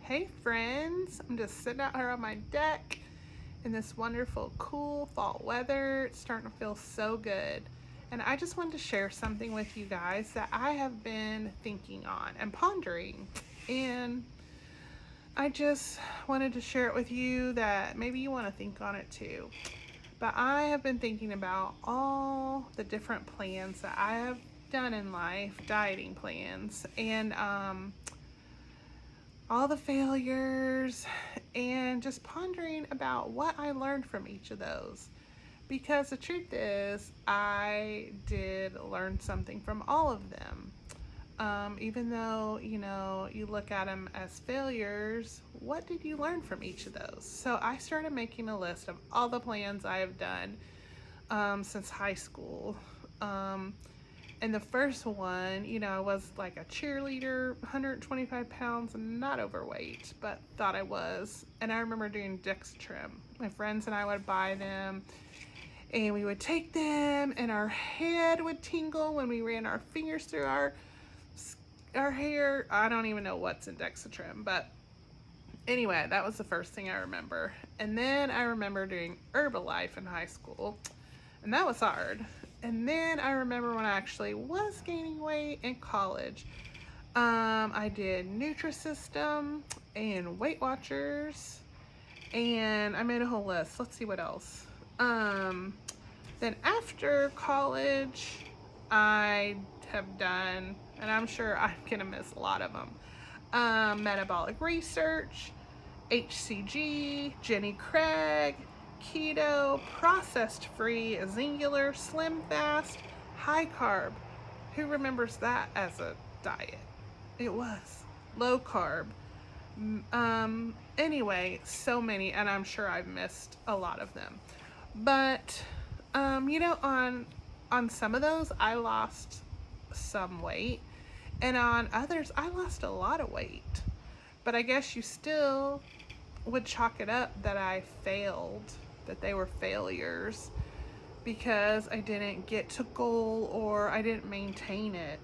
Hey friends, I'm just sitting out here on my deck in this wonderful cool fall weather. It's starting to feel so good. And I just wanted to share something with you guys that I have been thinking on and pondering. And I just wanted to share it with you that maybe you want to think on it too. But I have been thinking about all the different plans that I have done in life, dieting plans, and all the failures, and just pondering about what I learned from each of those. Because the truth is, I did learn something from all of them. Even though, you look at them as failures, what did you learn from each of those? So I started making a list of all the plans I have done since high school. And the first one, I was like a cheerleader, 125 pounds, not overweight, but thought I was. And I remember doing Dextrim. My friends and I would buy them, and we would take them, and our head would tingle when we ran our fingers through our hair. I don't even know what's in Dextrim, but anyway, that was the first thing I remember. And then I remember doing Herbalife in high school, and that was hard. And then I remember when I actually was gaining weight in college. I did Nutrisystem and Weight Watchers, and I made a whole list. Let's see what else. Then after college, I have done, and I'm sure I'm gonna miss a lot of them. Metabolic Research, HCG, Jenny Craig, keto, processed free, singular, slim fast, high carb. Who remembers that as a diet? It was low carb. Anyway, so many, and I'm sure I've missed a lot of them. But on some of those I lost some weight, and on others I lost a lot of weight. But I guess you still would chalk it up that I failed, that they were failures, because I didn't get to goal or I didn't maintain it.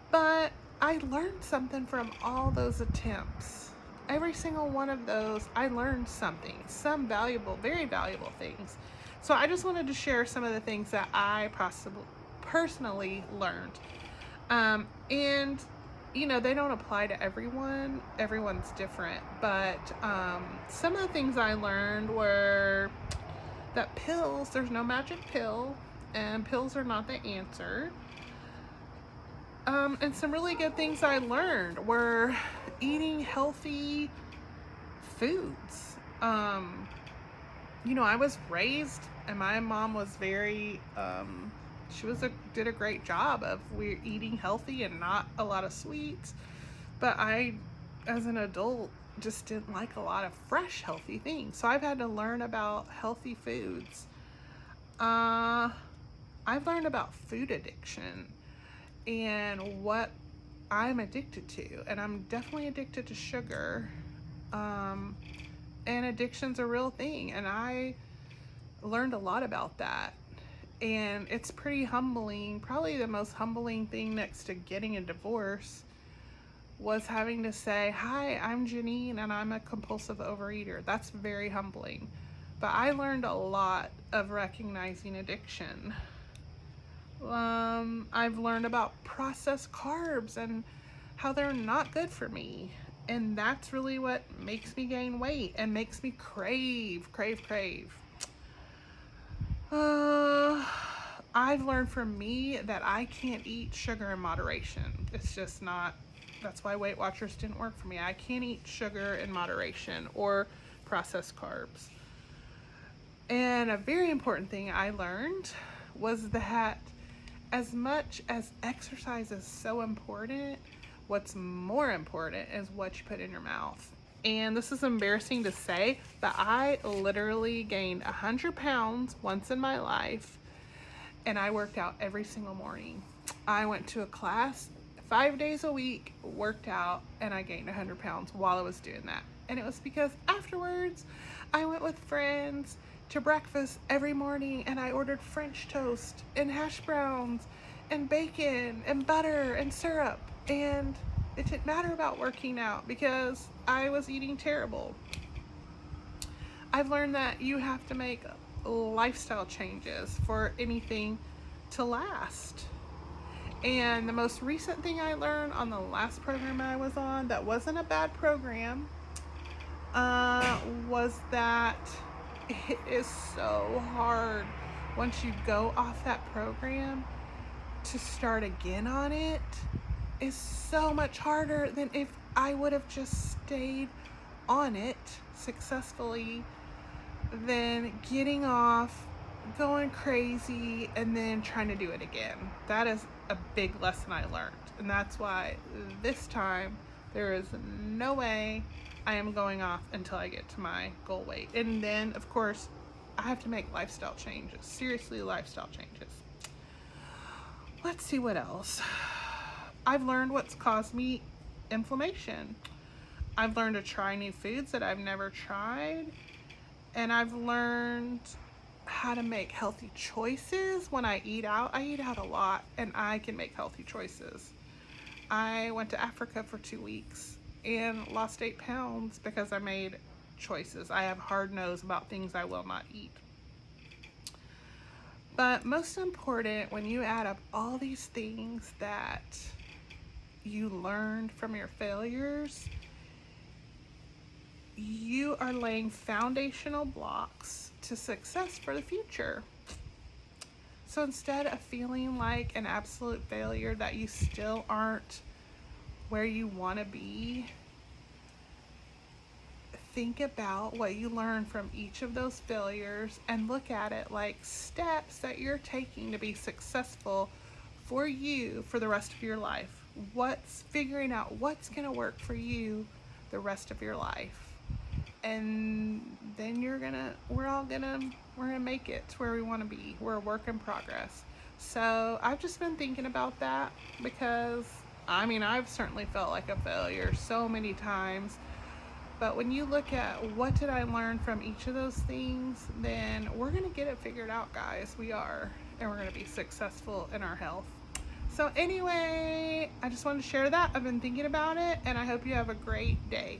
But I learned something from all those attempts. Every single one of those, I learned something, some valuable, very valuable things. So I just wanted to share some of the things that I personally learned. And they don't apply to everyone. Everyone's different. But some of the things I learned were that there's no magic pill, and pills are not the answer. And some really good things I learned were eating healthy foods. I was raised, and my mom was very, did a great job of we're eating healthy and not a lot of sweets. But I, as an adult, just didn't like a lot of fresh, healthy things. So I've had to learn about healthy foods. I've learned about food addiction and what I'm addicted to. And I'm definitely addicted to sugar. And addiction's a real thing. And I learned a lot about that. And it's pretty humbling. Probably the most humbling thing next to getting a divorce was having to say, hi, I'm Janine and I'm a compulsive overeater. That's very humbling. But I learned a lot of recognizing addiction. I've learned about processed carbs and how they're not good for me. And that's really what makes me gain weight and makes me crave. I've learned from me that I can't eat sugar in moderation. It's just not, that's why Weight Watchers didn't work for me. I can't eat sugar in moderation or processed carbs. And a very important thing I learned was that as much as exercise is so important, what's more important is what you put in your mouth. And this is embarrassing to say, but I literally gained 100 pounds once in my life, and I worked out every single morning. I went to a class 5 days a week, worked out, and I gained 100 pounds while I was doing that. And it was because afterwards, I went with friends to breakfast every morning, and I ordered French toast and hash browns and bacon and butter and syrup. And It didn't matter about working out because I was eating terrible. I've learned that you have to make lifestyle changes for anything to last. And the most recent thing I learned on the last program I was on, that wasn't a bad program, was that it is so hard once you go off that program to start again on it. Is so much harder than if I would have just stayed on it successfully than getting off, going crazy, and then trying to do it again. That is a big lesson I learned. And that's why this time there is no way I am going off until I get to my goal weight. And then, of course, I have to make lifestyle changes. Seriously, lifestyle changes. Let's see what else. I've learned what's caused me inflammation. I've learned to try new foods that I've never tried. And I've learned how to make healthy choices when I eat out. I eat out a lot and I can make healthy choices. I went to Africa for 2 weeks and lost 8 pounds because I made choices. I have hard nose about things I will not eat. But most important, when you add up all these things that you learned from your failures, you are laying foundational blocks to success for the future. So instead of feeling like an absolute failure, that you still aren't where you want to be, think about what you learned from each of those failures and look at it like steps that you're taking to be successful for you for the rest of your life. Figuring out what's going to work for you the rest of your life. And then we're gonna make it to where we want to be. We're a work in progress. So I've just been thinking about that because I've certainly felt like a failure so many times. But when you look at what did I learn from each of those things, then we're gonna get it figured out, guys. We are, and we're gonna be successful in our health. So anyway, I just wanted to share that. I've been thinking about it, and I hope you have a great day.